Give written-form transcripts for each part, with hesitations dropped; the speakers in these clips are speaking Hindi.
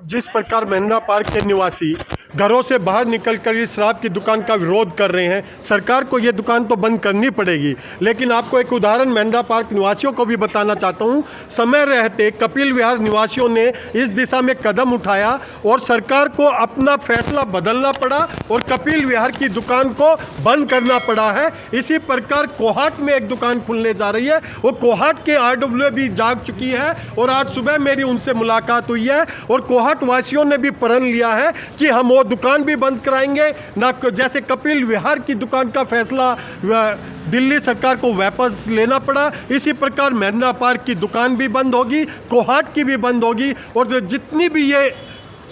जिस प्रकार महिंद्रा पार्क के निवासी घरों से बाहर निकलकर इस शराब की दुकान का विरोध कर रहे हैं, सरकार को ये दुकान तो बंद करनी पड़ेगी। लेकिन आपको एक उदाहरण महिंद्रा पार्क निवासियों को भी बताना चाहता हूँ। समय रहते कपिल विहार निवासियों ने इस दिशा में कदम उठाया और सरकार को अपना फैसला बदलना पड़ा और कपिल विहार की दुकान को बंद करना पड़ा है। इसी प्रकार कोहाट में एक दुकान खुलने जा रही है, वो कोहाट के RWA भी जाग चुकी है और आज सुबह मेरी उनसे मुलाकात हुई है और कोहाट वासियों ने भी प्रण लिया है कि हम वो दुकान भी बंद कराएंगे ना। जैसे कपिल विहार की दुकान का फैसला दिल्ली सरकार को वापस लेना पड़ा, इसी प्रकार महिंद्रा पार्क की दुकान भी बंद होगी, कोहाट की भी बंद होगी। और जितनी भी ये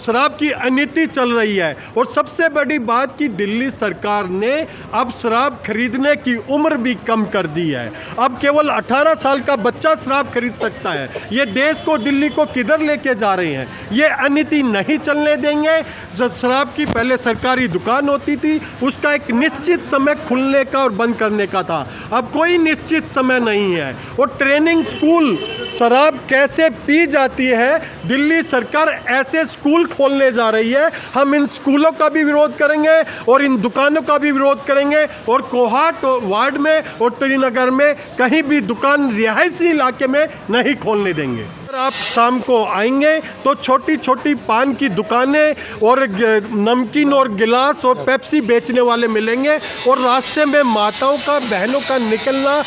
शराब की अनीति चल रही है, और सबसे बड़ी बात कि दिल्ली सरकार ने अब शराब खरीदने की उम्र भी कम कर दी है। अब केवल 18 साल का बच्चा शराब खरीद सकता है। ये देश को, दिल्ली को किधर लेके जा रहे हैं? ये अनीति नहीं चलने देंगे। शराब की पहले सरकारी दुकान होती थी, उसका एक निश्चित समय खुलने का और बंद करने का था, अब कोई निश्चित समय नहीं है। और ट्रेनिंग स्कूल शराब कैसे पी जाती है, दिल्ली सरकार ऐसे स्कूल खोलने जा रही है। हम इन स्कूलों का भी विरोध करेंगे और इन दुकानों का भी विरोध करेंगे और कोहाट वार्ड में और त्रिनगर में कहीं भी दुकान रिहायशी इलाके में नहीं खोलने देंगे। अगर आप शाम को आएंगे तो छोटी छोटी पान की दुकानें और नमकीन और गिलास और पेप्सी बेचने वाले मिलेंगे और रास्ते में माताओं का, बहनों का निकलना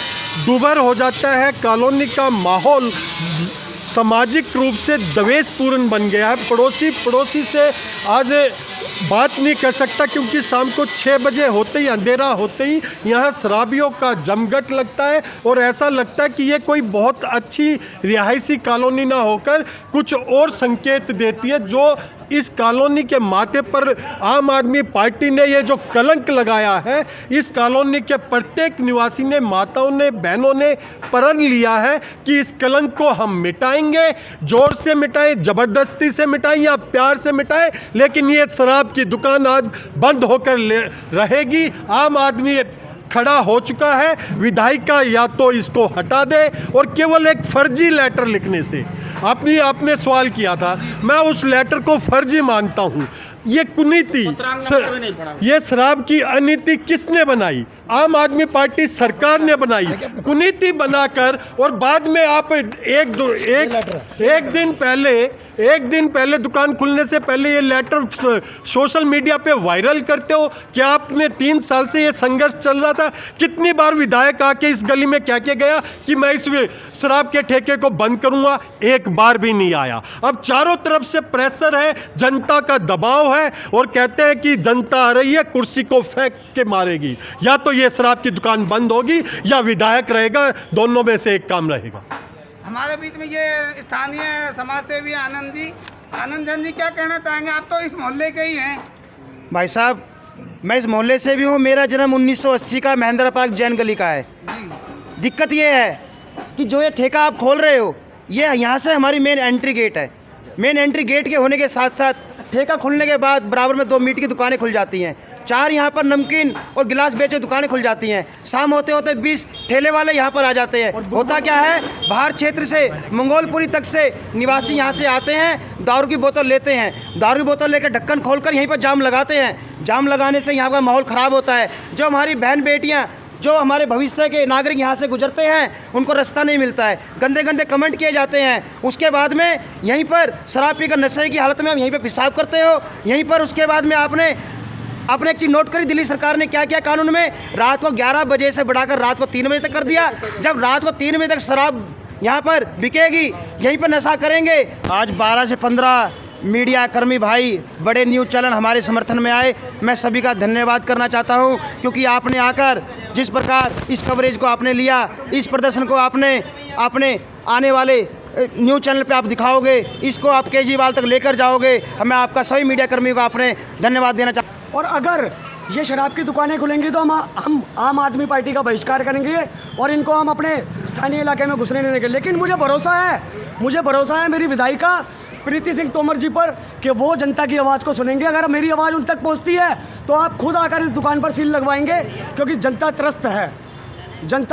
दूभर हो जाता है। कॉलोनी का माहौल सामाजिक रूप से द्वेषपूर्ण बन गया है। पड़ोसी से आज बात नहीं कर सकता, क्योंकि शाम को 6 बजे होते ही, अंधेरा होते ही यहाँ शराबियों का जमघट लगता है और ऐसा लगता है कि ये कोई बहुत अच्छी रिहायशी कॉलोनी ना होकर कुछ और संकेत देती है। जो इस कॉलोनी के माथे पर आम आदमी पार्टी ने ये जो कलंक लगाया है, इस कॉलोनी के प्रत्येक निवासी ने, माताओं ने, बहनों ने प्रण लिया है कि इस कलंक को हम मिटाएंगे। जोर से मिटाएं, ज़बरदस्ती से मिटाएं या प्यार से मिटाएं, लेकिन ये शराब की दुकान आज बंद होकर रहेगी। आम आदमी खड़ा हो चुका है। विधायिका या तो इसको हटा दे और केवल एक फर्जी लेटर लिखने से, आपने सवाल किया था, मैं उस लेटर को फर्जी मानता हूँ। ये कुनीति, ये शराब की अनीति किसने बनाई? आम आदमी पार्टी सरकार ने बनाई, कुनीति बनाकर। और बाद में आप एक दिन पहले दुकान खुलने से पहले ये लेटर सोशल मीडिया पे वायरल करते हो। क्या आपने 3 साल से ये संघर्ष चल रहा था, कितनी बार विधायक आके इस गली में क्या गया कि मैं इस शराब के ठेके को बंद करूंगा? एक बार भी नहीं आया। अब चारों तरफ से प्रेशर है, जनता का दबाव है और कहते हैं कि जनता आ रही है, कुर्सी को फेंक के मारेगी। या तो ये शराब की दुकान बंद होगी या विधायक रहेगा, दोनों में से एक काम रहेगा। हमारे बीच में ये स्थानीय समाज सेवी आनंद जी क्या कहना चाहेंगे? आप तो इस मोहल्ले के ही हैं। भाई साहब, मैं इस मोहल्ले से भी हूँ। मेरा जन्म 1980 का महिंद्रा पार्क जैन गली का है। दिक्कत ये है कि जो ये ठेका आप खोल रहे हो, ये यहाँ से हमारी मेन एंट्री गेट है। मेन एंट्री गेट के होने के साथ साथ ठेका खुलने के बाद बराबर में 2 मीट की दुकानें खुल जाती हैं, 4 यहाँ पर नमकीन और गिलास बेचे दुकानें खुल जाती हैं। शाम होते होते 20 ठेले वाले यहाँ पर आ जाते हैं। होता क्या है, बाहर क्षेत्र से, मंगोलपुरी तक से निवासी यहाँ से आते हैं, दारू की बोतल लेते हैं, दारू की बोतल लेकर ढक्कन खोलकर यहीं पर जाम लगाते हैं। जाम लगाने से यहाँ का माहौल ख़राब होता है। जो हमारी बहन बेटियाँ, जो हमारे भविष्य के नागरिक यहाँ से गुजरते हैं, उनको रास्ता नहीं मिलता है, गंदे गंदे कमेंट किए जाते हैं। उसके बाद में यहीं पर शराब पीकर नशे की हालत में हम यहीं पर पेशाब करते हो। यहीं पर उसके बाद में आपने एक चीज़ नोट करी, दिल्ली सरकार ने क्या किया कानून में, रात को 11 बजे से बढ़ाकर रात को 3 बजे तक कर दिया। जब रात को 3 बजे तक शराब यहाँ पर बिकेगी, यहीं पर नशा करेंगे। आज 12 से 15 मीडिया कर्मी भाई, बड़े न्यूज़ चैनल हमारे समर्थन में आए। मैं सभी का धन्यवाद करना चाहता हूं, क्योंकि आपने आकर जिस प्रकार इस कवरेज को आपने लिया, इस प्रदर्शन को आपने आने वाले न्यूज़ चैनल पे आप दिखाओगे, इसको आप केजरीवाल तक लेकर जाओगे। मैं आपका सभी मीडिया कर्मियों को आपने धन्यवाद देना चाहता हूँ। और अगर ये शराब की दुकानें खुलेंगी तो हम आम आदमी पार्टी का बहिष्कार करेंगे और इनको हम अपने स्थानीय इलाके में घुसने नहीं देंगे। लेकिन मुझे भरोसा है मेरी विधायिका प्रीति सिंह तोमर जी पर कि वो जनता की आवाज़ को सुनेंगे। अगर मेरी आवाज़ उन तक पहुंचती है तो आप खुद आकर इस दुकान पर सील लगवाएंगे, क्योंकि जनता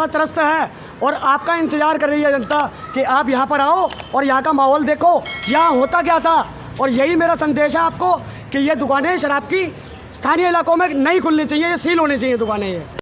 त्रस्त है और आपका इंतज़ार कर रही है जनता कि आप यहाँ पर आओ और यहाँ का माहौल देखो। यहाँ होता क्या था, और यही मेरा संदेश है आपको कि ये दुकानें शराब की स्थानीय इलाकों में नहीं खुलनी चाहिए, ये सील होनी चाहिए दुकानें ये।